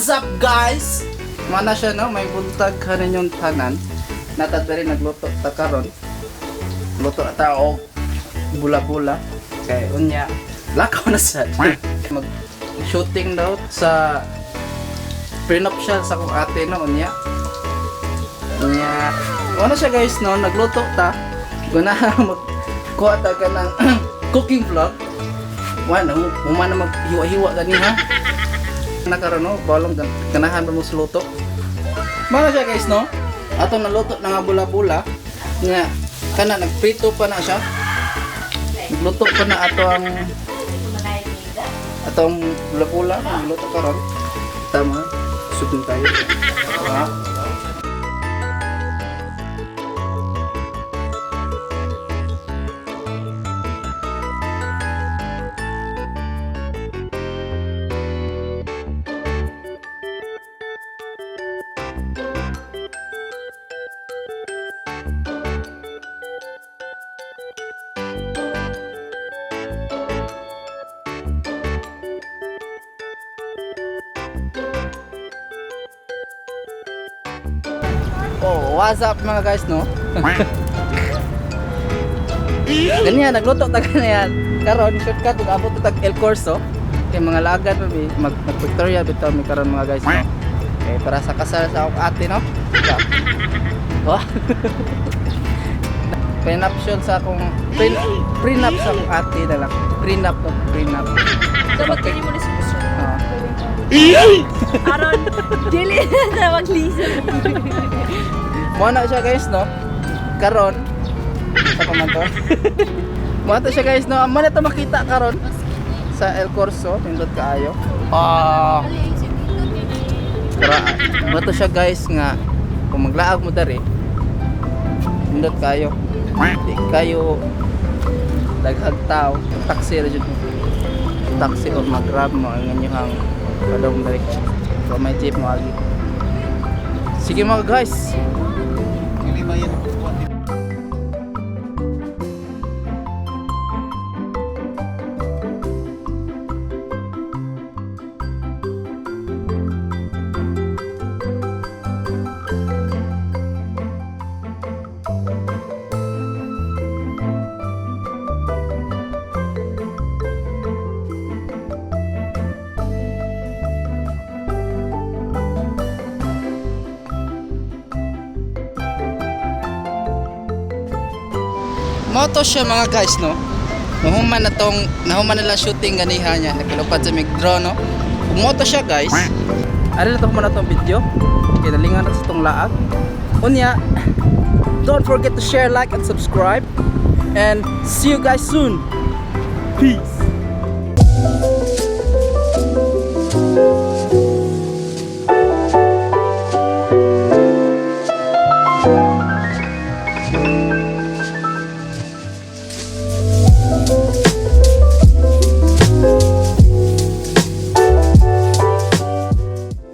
What's up guys? Mana siya no, may buntag kanin yung tanan. Natadari nagluto ta karon. Luto ta og bula-bula. Kay unya lakaw na sad. Mag shooting daw sa prenuptial sa kong ate no unya. Unya. Ano siya guys no, nagluto ta. Guna magkuha ta ka ng cooking vlog. Wala, umana maghiwa-hiwa gani ha. Nakaroon no, balong ganahan mo sa luto. Mga siya guys no, atong naluto na nga bula-bula nga kana nagprito pa na siya. Nagluto pa na atong bula-bula, nagluto karon. Tama, subin tayo. Ha? Oh, what's up mga guys no? Ganyan, nagluto ta ganyan. Karon shortcut ug abot ta IL CORSO. Kay mga lagad mag-Victoria bitaw mi karon mga guys no. Okay, para sa kasal sa akong ate no. Oh. Prenuptial sa akong prenup sa akong ate na lang. Prenup. Dapat kini mo ni suso. Oh. Aron dili na maglisa. Mo na siya guys no. Karon sa komentar. Mo na siya guys no. Amo na to makita karon sa IL CORSO, pindot kaayo. Ah. Mo to siya guys nga kung maglaag mo dari. Pindot kaayo. Di kayo daghag tao, taxi ra jud. Taxi or mag-grab mo ang inyong padong dari. So may jeep mo agi. Sige mga guys. Moto siya mga guys no. Nahuman na lang shooting ganiha niya. Nagilupad sa drone no. Moto siya guys. Ari na to man atong video. Kinalingan na sa tong laag. Unya, don't forget to share, like and subscribe. And see you guys soon. Peace.